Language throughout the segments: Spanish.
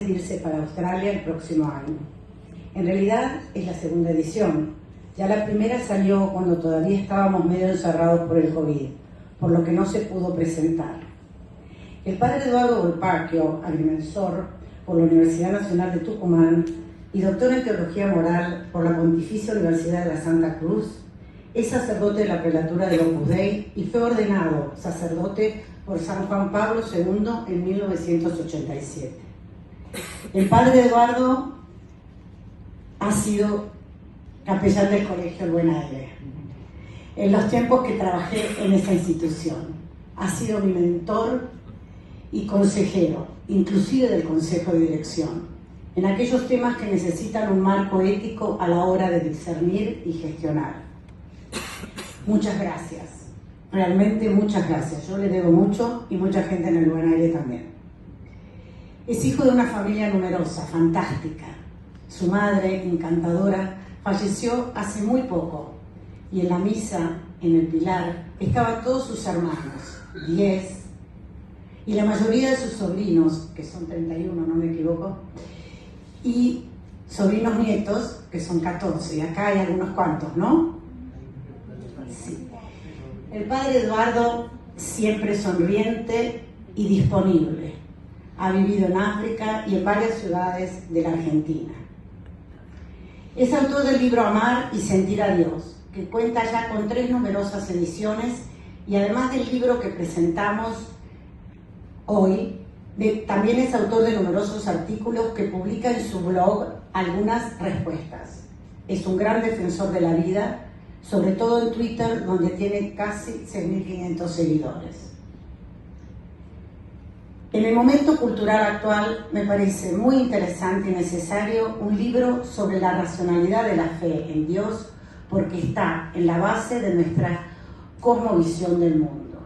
irse para Australia el próximo año. En realidad es la segunda edición. Ya la primera salió cuando todavía estábamos medio encerrados por el COVID, por lo que no se pudo presentar. El padre Eduardo Volpaquio, agrimensor por la Universidad Nacional de Tucumán y doctor en Teología Moral por la Pontificia Universidad de la Santa Cruz, es sacerdote de la prelatura de Opus Dei y fue ordenado sacerdote por San Juan Pablo II en 1987. El padre Eduardo ha sido capellán del Colegio El Buen Aire en los tiempos que trabajé en esa institución. Ha sido mi mentor y consejero, inclusive del Consejo de Dirección, en aquellos temas que necesitan un marco ético a la hora de discernir y gestionar. Muchas gracias, realmente muchas gracias. Yo le debo mucho y mucha gente en El Buen Aire también. Es hijo de una familia numerosa, fantástica. Su madre, encantadora, falleció hace muy poco y en la misa, en el Pilar, estaban todos sus hermanos, 10, y la mayoría de sus sobrinos, que son 31, no me equivoco, y sobrinos nietos, que son 14, y acá hay algunos cuantos, ¿no? Sí. El padre Eduardo, siempre sonriente y disponible, ha vivido en África y en varias ciudades de la Argentina. Es autor del libro Amar y Sentir a Dios, que cuenta ya con 3 numerosas ediciones, y además del libro que presentamos hoy, también es autor de numerosos artículos que publica en su blog algunas respuestas. Es un gran defensor de la vida, sobre todo en Twitter, donde tiene casi 6.500 seguidores. En el momento cultural actual me parece muy interesante y necesario un libro sobre la racionalidad de la fe en Dios, porque está en la base de nuestra cosmovisión del mundo.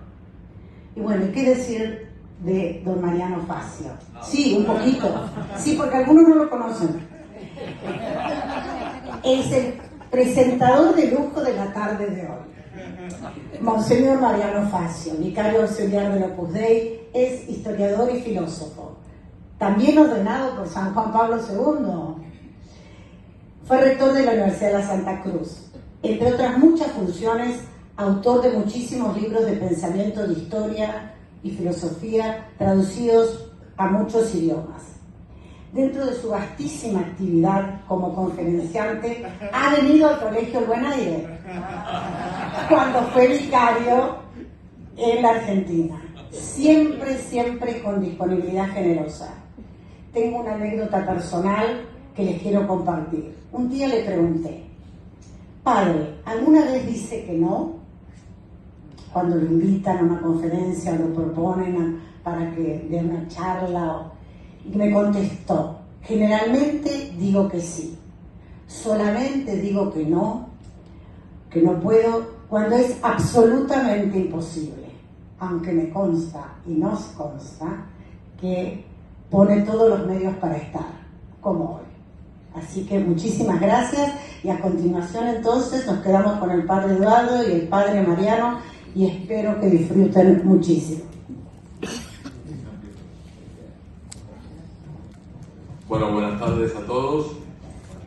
Y bueno, ¿qué decir de don Mariano Facio? Sí, un poquito. Sí, porque algunos no lo conocen. Es el presentador de lujo de la tarde de hoy. Monseñor Mariano Facio, vicario auxiliar del Opus Dei, es historiador y filósofo, también ordenado por San Juan Pablo II. Fue rector de la Universidad de la Santa Cruz. Entre otras muchas funciones, autor de muchísimos libros de pensamiento de historia y filosofía traducidos a muchos idiomas. Dentro de su vastísima actividad como conferenciante, ha venido al Colegio El Buen Aire cuando fue vicario en la Argentina. Siempre con disponibilidad generosa. Tengo una anécdota personal que les quiero compartir. Un día le pregunté: padre, ¿alguna vez dice que no? Cuando lo invitan a una conferencia o lo proponen para que dé una charla. Y me contestó: generalmente digo que sí. Solamente digo que no puedo cuando es absolutamente imposible. Aunque me consta y nos consta que pone todos los medios para estar, como hoy. Así que muchísimas gracias, y a continuación entonces nos quedamos con el padre Eduardo y el padre Mariano, y espero que disfruten muchísimo. Bueno, buenas tardes a todos.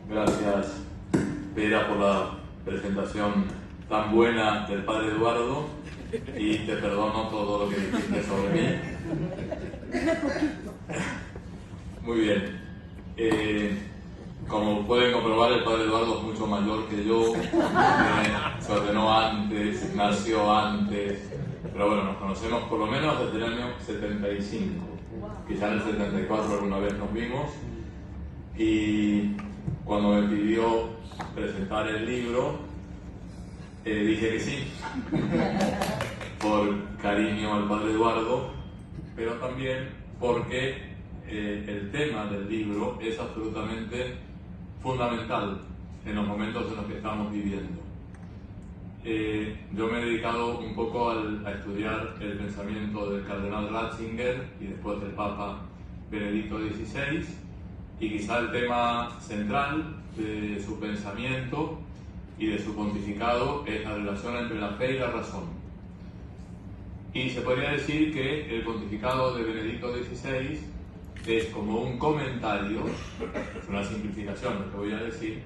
Gracias, Pera, por la presentación tan buena del padre Eduardo. Y te perdono todo lo que dijiste sobre mí. Muy bien. Como pueden comprobar, el padre Eduardo es mucho mayor que yo. Se ordenó antes, nació antes. Pero bueno, nos conocemos por lo menos desde el año 75. Quizá en el 74 alguna vez nos vimos. Y cuando me pidió presentar el libro, dije que sí, por cariño al padre Eduardo, pero también porque el tema del libro es absolutamente fundamental en los momentos en los que estamos viviendo. Yo me he dedicado un poco a estudiar el pensamiento del cardenal Ratzinger y después del Papa Benedicto XVI, y quizá el tema central de su pensamiento y de su pontificado es la relación entre la fe y la razón. Y se podría decir que el pontificado de Benedicto XVI es como un comentario, es una simplificación lo que voy a decir,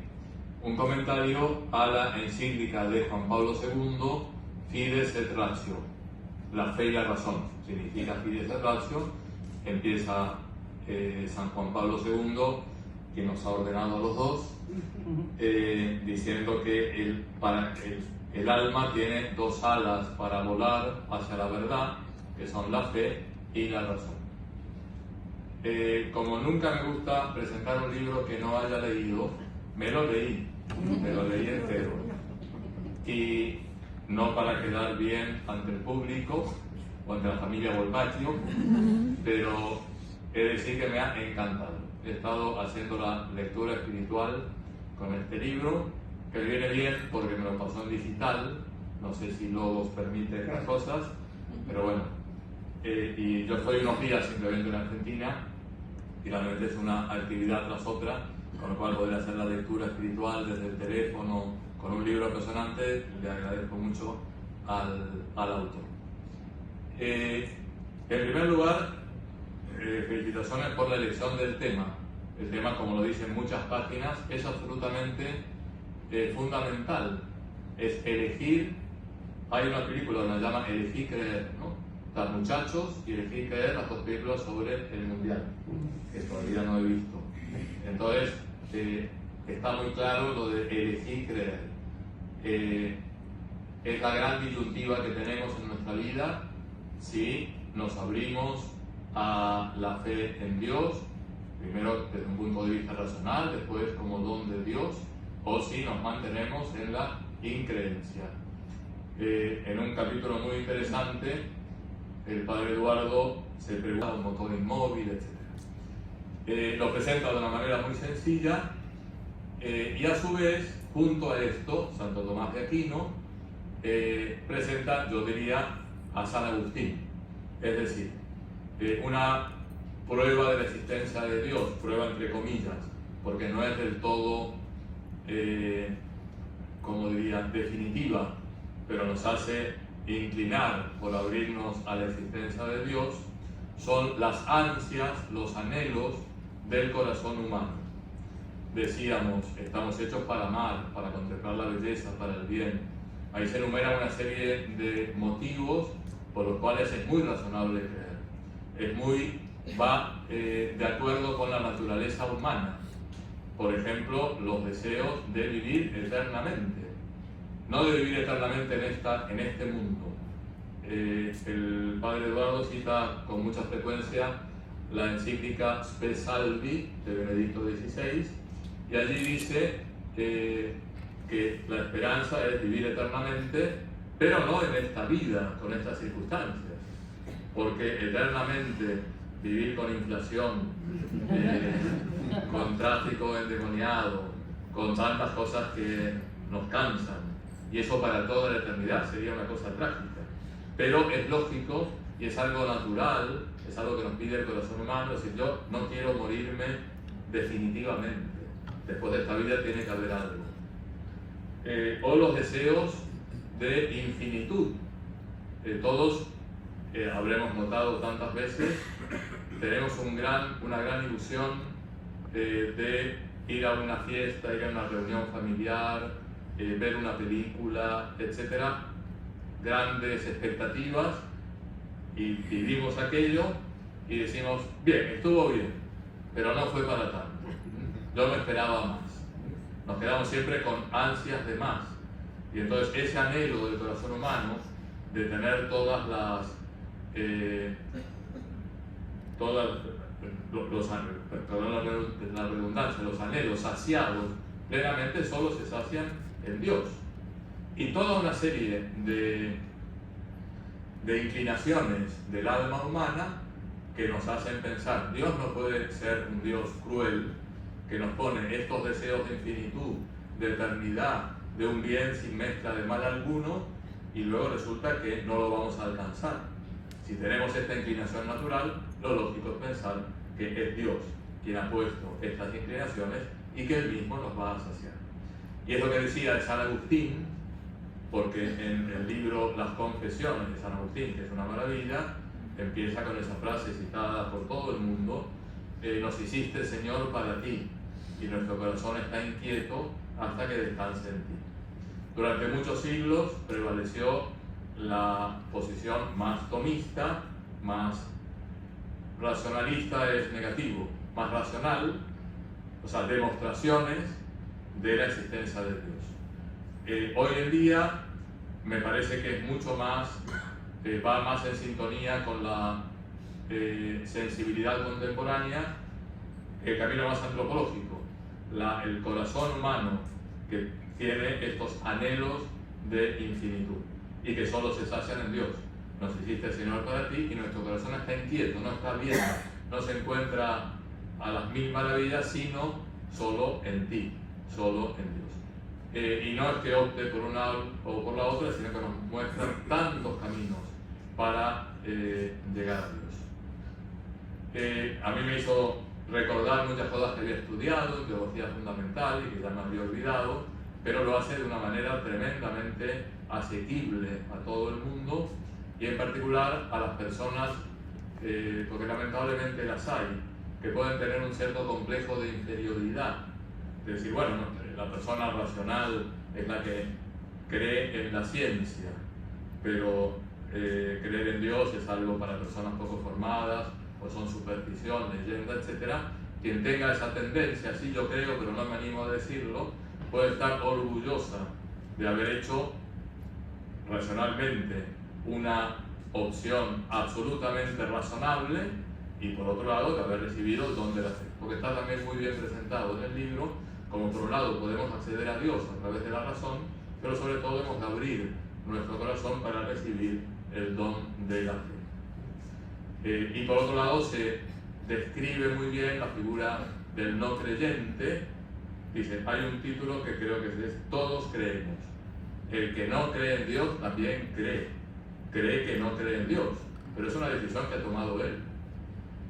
un comentario a la encíclica de Juan Pablo II, Fides et Ratio, la fe y la razón, significa Fides et Ratio. Empieza San Juan Pablo II, que nos ha ordenado a los dos, diciendo que el alma tiene dos alas para volar hacia la verdad, que son la fe y la razón. Como nunca me gusta presentar un libro que no haya leído, me lo leí entero. Y no para quedar bien ante el público o ante la familia Volpacchio, pero he de decir que me ha encantado. He estado haciendo la lectura espiritual con este libro, que me viene bien porque me lo pasó en digital, no sé si Logos permite estas cosas, pero bueno. Y yo estoy unos días simplemente en Argentina, y realmente es una actividad tras otra, con lo cual poder hacer la lectura espiritual desde el teléfono con un libro apasionante, le agradezco mucho al autor. En primer lugar, felicitaciones por la elección del tema. El tema, como lo dicen muchas páginas, es absolutamente fundamental. Es elegir. Hay una película que se llama Elegir creer, ¿no? Está Muchachos y Elegir creer, las dos películas sobre el Mundial, que todavía no he visto. Entonces, está muy claro lo de elegir creer. Es la gran disyuntiva que tenemos en nuestra vida si nos abrimos a la fe en Dios, primero desde un punto de vista racional, después como don de Dios, o si nos mantenemos en la increencia. En un capítulo muy interesante, el padre Eduardo se pregunta un motor inmóvil, etc. Lo presenta de una manera muy sencilla, y a su vez, junto a esto, Santo Tomás de Aquino presenta, yo diría, a San Agustín, es decir, una prueba de la existencia de Dios, prueba entre comillas, porque no es del todo, como diría, definitiva, pero nos hace inclinar por abrirnos a la existencia de Dios, son las ansias, los anhelos del corazón humano. Decíamos, estamos hechos para amar, para contemplar la belleza, para el bien. Ahí se enumera una serie de motivos por los cuales es muy razonable creer. Va de acuerdo con la naturaleza humana. Por ejemplo, los deseos de vivir eternamente. No de vivir eternamente en este mundo. El padre Eduardo cita con mucha frecuencia la encíclica Spe Salvi de Benedicto XVI, y allí dice que la esperanza es vivir eternamente, pero no en esta vida, con estas circunstancias, porque eternamente vivir con inflación, con tráfico endemoniado, con tantas cosas que nos cansan, y eso para toda la eternidad sería una cosa trágica. Pero es lógico y es algo natural, es algo que nos pide el corazón humano, es decir, yo no quiero morirme definitivamente, después de esta vida tiene que haber algo. O los deseos de infinitud. Todos habremos notado tantas veces, tenemos una gran ilusión de ir a una fiesta, ir a una reunión familiar, ver una película, etc. Grandes expectativas, y vivimos aquello y decimos, bien, estuvo bien, pero no fue para tanto. Yo me esperaba más. Nos quedamos siempre con ansias de más. Y entonces ese anhelo del corazón humano de tener todas las la redundancia, los anhelos saciados plenamente, solo se sacian en Dios. Y toda una serie de inclinaciones del alma humana que nos hacen pensar, Dios no puede ser un Dios cruel que nos pone estos deseos de infinitud, de eternidad, de un bien sin mezcla de mal alguno, y luego resulta que no lo vamos a alcanzar. Si tenemos esta inclinación natural, lo lógico es pensar que es Dios quien ha puesto estas inclinaciones y que Él mismo nos va a saciar. Y es lo que decía San Agustín, porque en el libro Las Confesiones de San Agustín, que es una maravilla, empieza con esa frase citada por todo el mundo, nos hiciste, Señor, para ti, y nuestro corazón está inquieto hasta que descanse en ti. Durante muchos siglos prevaleció la posición más tomista, más racionalista es negativo, más racional, o sea, demostraciones de la existencia de Dios. Hoy en día me parece que es mucho más, va más en sintonía con la sensibilidad contemporánea, el camino más antropológico, el corazón humano que tiene estos anhelos de infinitud y que solo se sacian en Dios. Nos hiciste, Señor, para ti, y nuestro corazón está inquieto, no está bien, no se encuentra a las mil maravillas, sino solo en ti, solo en Dios. Y no es que opte por una o por la otra, sino que nos muestra tantos caminos para llegar a Dios. A mí me hizo recordar muchas cosas que había estudiado, teología fundamental, y que ya me había olvidado, pero lo hace de una manera tremendamente asequible a todo el mundo, y en particular a las personas, porque lamentablemente las hay, que pueden tener un cierto complejo de inferioridad. Es decir, bueno, la persona racional es la que cree en la ciencia, pero creer en Dios es algo para personas poco formadas, o son superstición, leyenda, etc. Quien tenga esa tendencia, sí yo creo, pero no me animo a decirlo, puede estar orgullosa de haber hecho racionalmente una opción absolutamente razonable, y por otro lado de haber recibido el don de la fe, porque está también muy bien presentado en el libro, como por un lado podemos acceder a Dios a través de la razón, pero sobre todo hemos de abrir nuestro corazón para recibir el don de la fe. Y por otro lado se describe muy bien la figura del no creyente. Dice, hay un título que creo que es Todos creemos. El que no cree en Dios también cree que no cree en Dios, pero es una decisión que ha tomado él.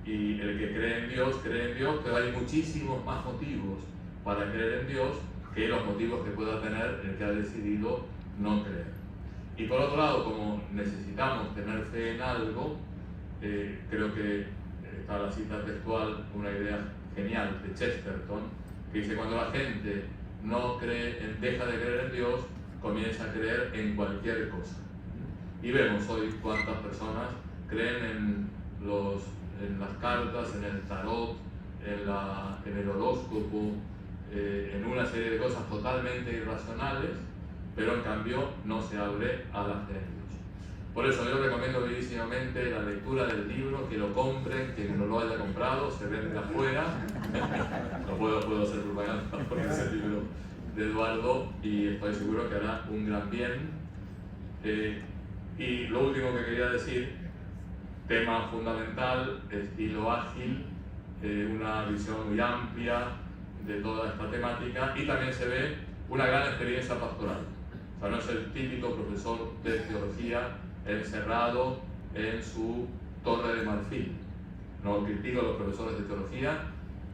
Y el que cree en Dios, pero hay muchísimos más motivos para creer en Dios que los motivos que pueda tener el que ha decidido no creer. Y por otro lado, como necesitamos tener fe en algo, creo que está la cita textual, una idea genial de Chesterton, que dice, cuando la gente no deja de creer en Dios, comienza a creer en cualquier cosa. Y vemos hoy cuántas personas creen en las cartas, en el tarot, en el horóscopo, en una serie de cosas totalmente irracionales, pero en cambio no se abre a la fe en Dios. Por eso yo recomiendo vivísimamente la lectura del libro, que lo compren, que no lo haya comprado, se vende afuera. No puedo hacer propaganda porque es el libro de Eduardo, y estoy seguro que hará un gran bien. Y lo último que quería decir, tema fundamental, estilo ágil, una visión muy amplia de toda esta temática, y también se ve una gran experiencia pastoral. O sea, no es el típico profesor de teología encerrado en su torre de marfil. No critico a los profesores de teología,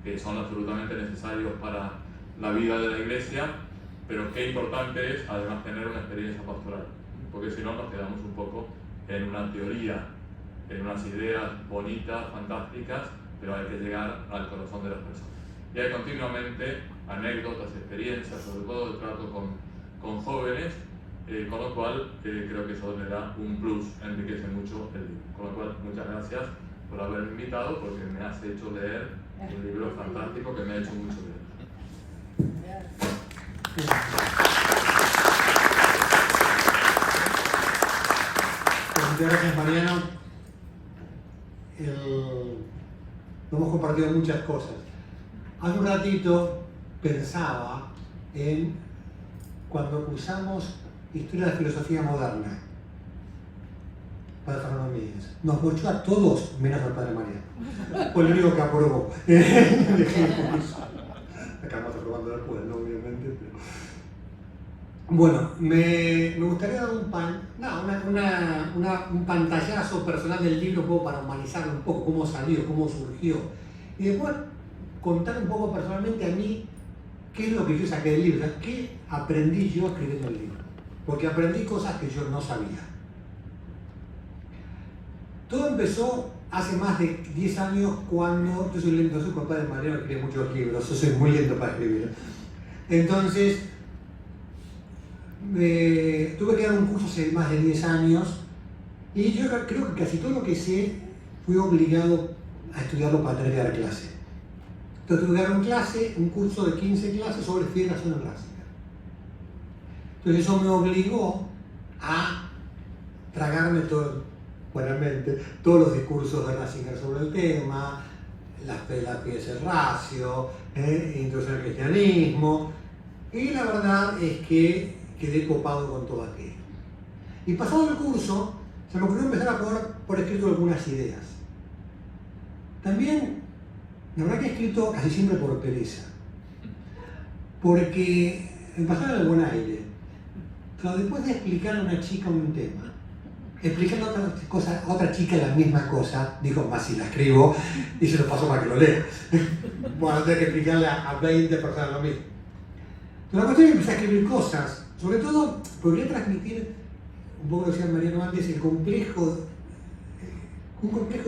que son absolutamente necesarios para la vida de la iglesia, pero qué importante es además tener una experiencia pastoral, porque si no nos quedamos un poco en una teoría, en unas ideas bonitas, fantásticas, pero hay que llegar al corazón de las personas. Y hay continuamente anécdotas, experiencias, sobre todo de trato con jóvenes, con lo cual creo que eso le da un plus, enriquece mucho el libro. Con lo cual, muchas gracias por haberme invitado, porque me has hecho leer un libro fantástico que me ha hecho mucho bien. Muchas gracias, Mariano. Hemos compartido muchas cosas. Hace un ratito pensaba en cuando usamos Historia de la Filosofía Moderna, Padre Fernando Míguez. Nos bochó a todos menos al Padre Mariano. Fue el único que aprobó. Acabamos aprobando después, ¿no? Obviamente. Pero... Bueno, me gustaría dar un pantallazo personal del libro, un poco para humanizarlo un poco, cómo salió, cómo surgió. Y después contar un poco personalmente a mí qué es lo que yo saqué del libro, o sea, qué aprendí yo escribiendo el libro. Porque aprendí cosas que yo no sabía. Todo empezó hace más de 10 años cuando yo soy lento, soy papá de Mariano que escribe muchos libros, yo soy muy lento para escribir. Entonces, tuve que dar un curso hace más de 10 años y yo creo que casi todo lo que sé fui obligado a estudiarlo para tener que dar clase. Entonces tuve que dar un curso de 15 clases sobre federación en Ratzinger. Entonces eso me obligó a tragarme todos los discursos de Ratzinger sobre el tema, la fe es el ratio, introducción al cristianismo, y la verdad es que quedé copado con todo aquello. Y pasado el curso, se me ocurrió empezar a poner por escrito algunas ideas. También, la verdad que he escrito casi siempre por pereza, porque me pasaba el buen aire. Pero después de explicarle a una chica un tema, explicarle a otra chica la misma cosa, dijo, más si la escribo y se lo paso para que lo lea. Bueno, tengo que explicarle a 20 personas lo mismo. Pero la cuestión es que empecé a escribir cosas, sobre todo porque quería transmitir, un poco lo decía Mariano antes, un complejo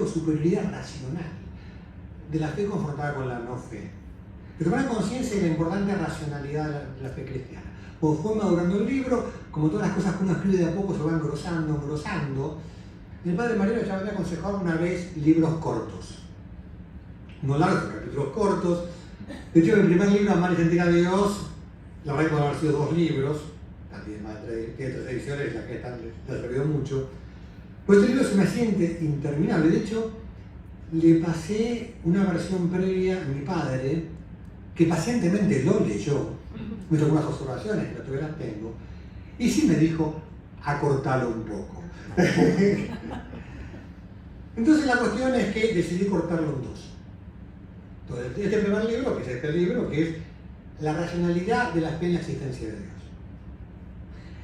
de superioridad racional de la fe confrontada con la no fe. De tomar conciencia de la importante racionalidad de la fe cristiana. Cuando fue madurando el libro, como todas las cosas que uno escribe de a poco se van engrosando. El padre Mariano ya me había aconsejado una vez libros cortos. No largos, capítulos cortos. De hecho, el primer libro, Amar y sentir a Dios, la verdad que pueden haber sido 2 libros, también tiene 3 ediciones, la que le ha servido mucho. Pero este libro se me siente interminable. De hecho, le pasé una versión previa a mi padre, que pacientemente lo leyó, me tocó unas observaciones, que todavía las tengo, y sí me dijo, acortalo un poco. Entonces la cuestión es que decidí cortarlo en 2. Entonces, este primer libro, que es este libro, que es La racionalidad de la fe en la existencia de Dios.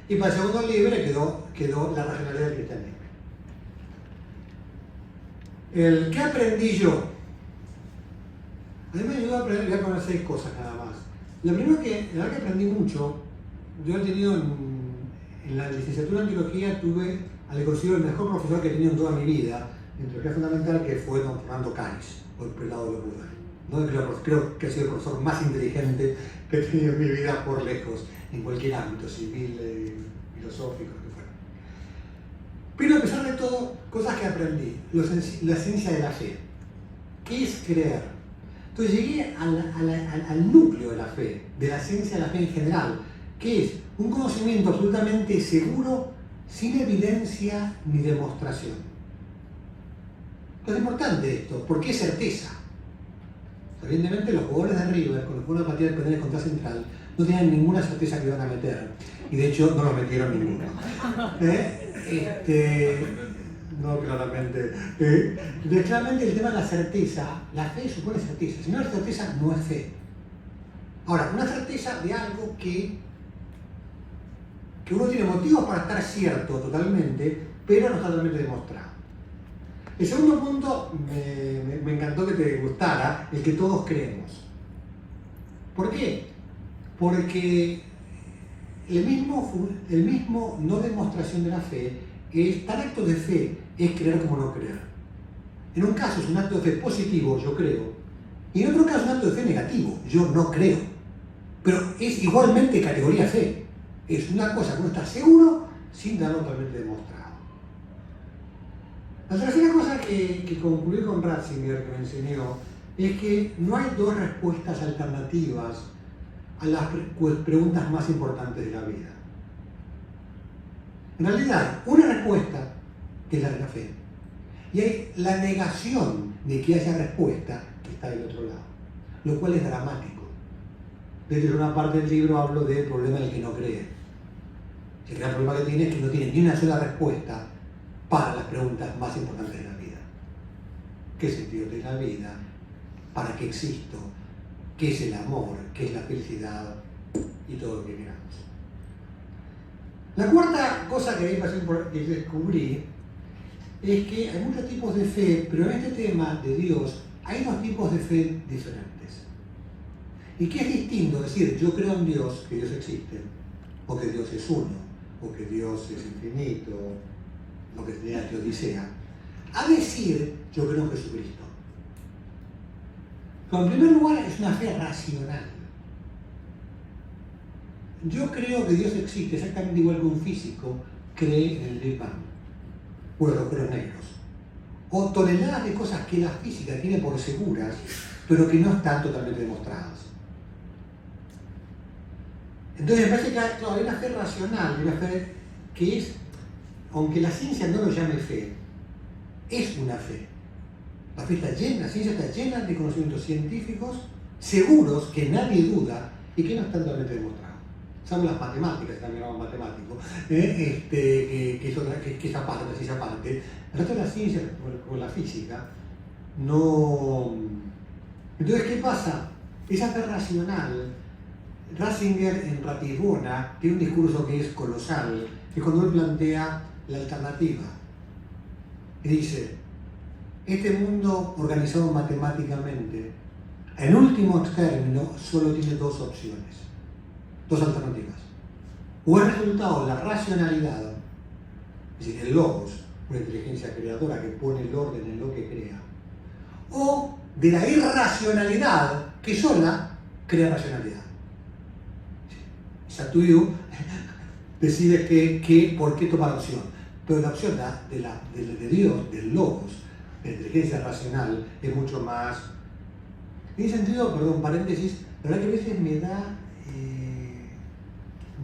Y para el segundo libro quedó La racionalidad del cristianismo. ¿Qué aprendí yo? A mí me ayudó a aprender, voy a poner 6 cosas nada más. Lo primero la verdad que aprendí mucho, yo he tenido en la licenciatura en teología, le considero el mejor profesor que he tenido en toda mi vida, en teología fundamental, que fue don Fernando Caris, o el prelado de los Budas. ¿No? Creo que ha sido el profesor más inteligente que he tenido en mi vida por lejos, en cualquier ámbito, civil, filosófico, lo que fuera. Pero a pesar de todo, cosas que aprendí, la esencia de la fe. ¿Qué es creer? Entonces llegué al núcleo de la fe, de la esencia de la fe en general, que es un conocimiento absolutamente seguro, sin evidencia ni demostración. Es importante esto, porque es certeza. Evidentemente los jugadores de River, cuando fueron a patear penales contra Central, no tenían ninguna certeza que iban a meter. Y de hecho no lo metieron ninguno. No, claramente. Claramente el tema de la certeza, la fe supone certeza. Si no hay certeza, no es fe. Ahora, una certeza de algo que uno tiene motivos para estar cierto totalmente, pero no está totalmente demostrado. El segundo punto, me encantó que te gustara, el que todos creemos. ¿Por qué? Porque el mismo no demostración de la fe es tal acto de fe es creer como no creer. En un caso es un acto de fe positivo, yo creo, y en otro caso es un acto de fe negativo, yo no creo. Pero es igualmente categoría fe. Es una cosa que uno está seguro sin darlo totalmente demostrado. La tercera cosa que concluí con Ratzinger, que me enseñó, es que no hay 2 respuestas alternativas a las preguntas más importantes de la vida. En realidad, una respuesta que es la de la fe, y hay la negación de que haya respuesta que está del otro lado, lo cual es dramático. Desde una parte del libro hablo del problema del que no cree. El gran problema que tiene es que no tiene ni una sola respuesta para las preguntas más importantes de la vida. ¿Qué sentido tiene la vida? ¿Para qué existo? ¿Qué es el amor? ¿Qué es la felicidad? Y todo lo que queramos. La cuarta cosa que descubrí es que hay muchos tipos de fe, pero en este tema de Dios hay 2 tipos de fe diferentes. Y que es distinto decir yo creo en Dios, que Dios existe, o que Dios es uno, o que Dios es infinito, lo que tenía la Teodicea, a decir yo creo en Jesucristo. Pero en primer lugar es una fe racional. Yo creo que Dios existe exactamente igual que un físico cree en el Big Bang o los agujeros negros, o toneladas de cosas que la física tiene por seguras, pero que no están totalmente demostradas. Entonces me parece que hay una fe racional, una fe que es, aunque la ciencia no lo llame fe, es una fe. La fe está llena, la ciencia está llena de conocimientos científicos seguros que nadie duda y que no están totalmente demostrados. Salvo las matemáticas, también llamamos matemáticos, que es aparte, la ciencia aparte. El resto de la ciencia, o la física, no. Entonces, ¿qué pasa? Esa fe racional, Ratzinger en Ratisbona tiene un discurso que es colosal, que es cuando él plantea la alternativa. Y dice, este mundo organizado matemáticamente, en último término, solo tiene dos opciones, dos alternativas. O es resultado de la racionalidad, es decir, el logos, una inteligencia creadora que pone el orden en lo que crea, o de la irracionalidad que sola crea racionalidad. Satuyu decide por qué tomar opción, pero la opción de Dios, del logos, de la inteligencia racional, es mucho más. En ese sentido, perdón, paréntesis, la verdad que a veces me da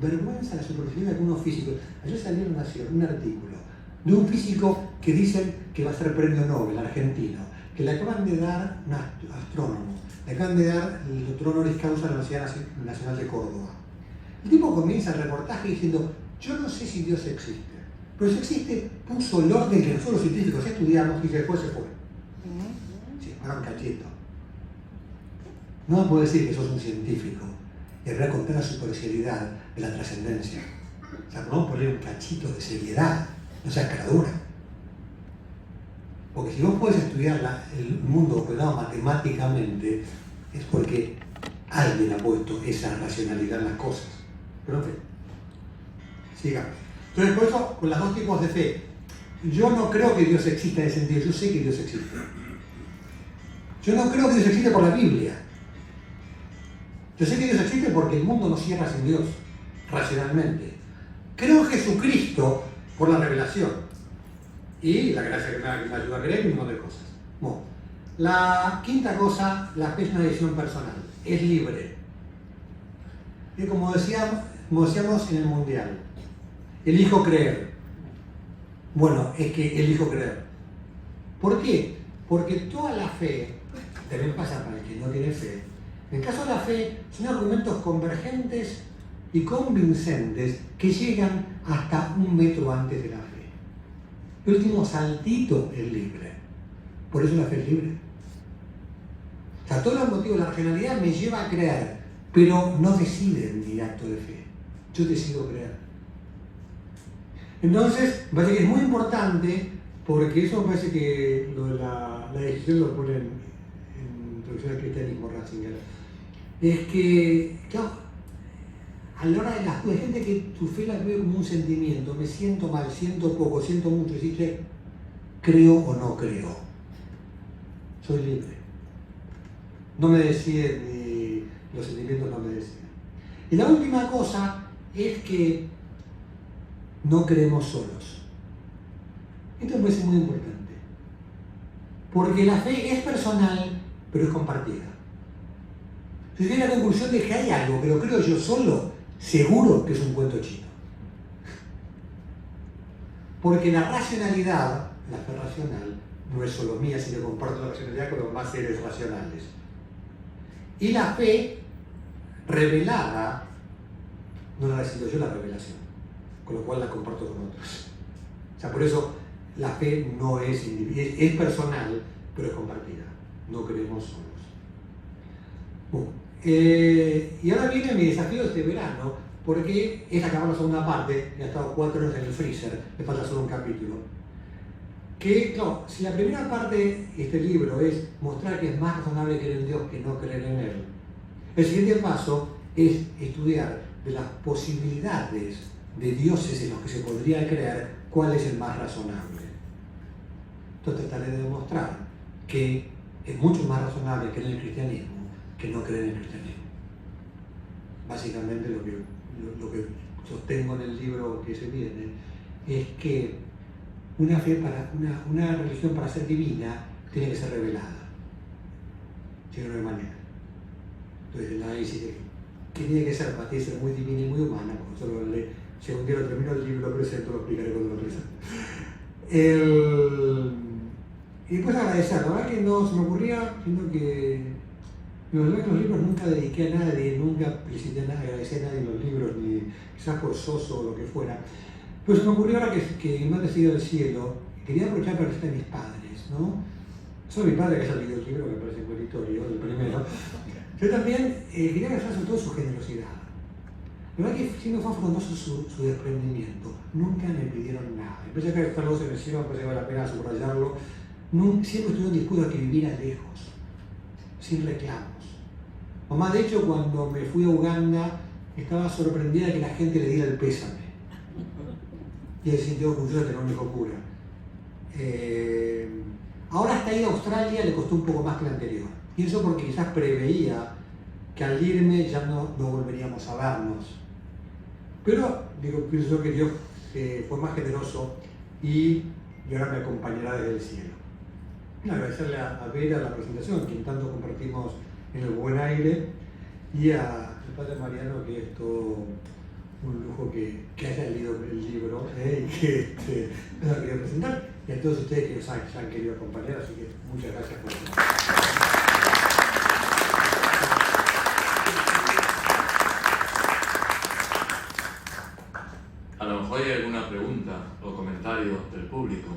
vergüenza la superficialidad de algunos físicos. Ayer salió en un artículo de un físico que dicen que va a ser premio Nobel, argentino, que le acaban de dar, un astrónomo, le acaban de dar el doctor honoris causa de la Universidad Nacional de Córdoba. El tipo comienza el reportaje diciendo, yo no sé si Dios existe, pero si existe, puso el orden que nosotros los científicos estudiamos y después se fue. Sí, fueron cachetos. No me puedo decir que sos un científico y hablar con plena superioridad de la trascendencia. O sea, no poner un cachito de seriedad, no seas caradura. Porque si vos podés estudiar el mundo operado matemáticamente, es porque alguien ha puesto esa racionalidad en las cosas. Pero en fin, sigamos. Entonces, por eso, con los dos tipos de fe, yo no creo que Dios exista en ese sentido, yo sé que Dios existe. Yo no creo que Dios existe por la Biblia. Yo sé que Dios existe porque el mundo no cierra sin Dios, racionalmente. Creo en Jesucristo por la revelación y la gracia que me ayuda a creer y un montón de cosas. Bueno, la quinta cosa, la fe es una decisión personal, es libre. Y como decíamos en el Mundial, elijo creer. Bueno, es que elijo creer. ¿Por qué? Porque toda la fe, también pasa para el que no tiene fe, en el caso de la fe, son argumentos convergentes y convincentes que llegan hasta 1 metro antes de la fe. El último saltito es libre. Por eso la fe es libre. O sea, todos los motivos de la racionalidad me lleva a creer, pero no deciden mi acto de fe. Yo decido creer. Entonces, me parece que es muy importante, porque eso me parece que la decisión lo pone en Introducción al Cristianismo, Ratzinger. Es que, claro, a la hora de las dudas, hay gente que tu fe la vive como un sentimiento, me siento mal, siento poco, siento mucho, y dice, creo o no creo. Soy libre. No me deciden ni los sentimientos no me deciden. Y la última cosa es que no creemos solos. Esto me parece muy importante. Porque la fe es personal, pero es compartida. Si tiene la conclusión de que hay algo, que lo creo yo solo, seguro que es un cuento chino. Porque la racionalidad, la fe racional, no es solo mía, sino que comparto la racionalidad con los más seres racionales. Y la fe revelada, no la recibo yo la revelación, con lo cual la comparto con otros. O sea, por eso la fe no es individual, es personal, pero es compartida. No creemos solos. Bueno, y ahora viene mi desafío este verano, porque es acabar la segunda parte, he estado 4 horas en el freezer, me falta solo un capítulo. Que, claro, si la primera parte de este libro es mostrar que es más razonable creer en Dios que no creer en Él, el siguiente paso es estudiar de las posibilidades de dioses en los que se podría creer cuál es el más razonable. Entonces trataré de demostrar que es mucho más razonable creer en el cristianismo que no creer en el cristianismo. Básicamente lo que sostengo en el libro que se viene es que una religión para ser divina tiene que ser revelada, si no, no hay manera. Entonces el análisis de que tiene que ser para ti ser muy divina y muy humana, porque solo si un día lo termino el libro, lo presento, lo explicaré cuando lo presento. Y después agradecer, la verdad que no se me ocurría, sino que los libros nunca dediqué a nadie, nunca agradecí a nadie en los libros, ni quizás por soso o lo que fuera. Pero se me ocurrió ahora que me han decidido del cielo, quería aprovechar para agradecer a mis padres, ¿no? Solo mi padre que haya leído el libro, que me parece meritorio, el primero. Yo también quería agradecer sobre todo su generosidad. La verdad que siendo fue afrontoso su desprendimiento, nunca me pidieron nada. Empecé a que estar los en el cielo, me parece que vale la pena subrayarlo. Siempre estuvieron dispuestos a que viviera lejos, sin reclamos. Mamá, de hecho, cuando me fui a Uganda, estaba sorprendida de que la gente le diera el pésame. Y él sintió orgulloso de tener un hijo cura. Ahora hasta ir a Australia le costó un poco más que el anterior. Y eso porque quizás preveía que al irme ya no volveríamos a vernos. Pero pienso que Dios fue más generoso y ahora me acompañará desde el cielo. Agradecerle a Vera la presentación, quien tanto compartimos en el buen aire, y al padre Mariano, que es todo un lujo que haya leído el libro y que nos ha querido presentar, y a todos ustedes que nos han querido acompañar, así que muchas gracias por eso. A lo mejor hay alguna pregunta o comentario del público.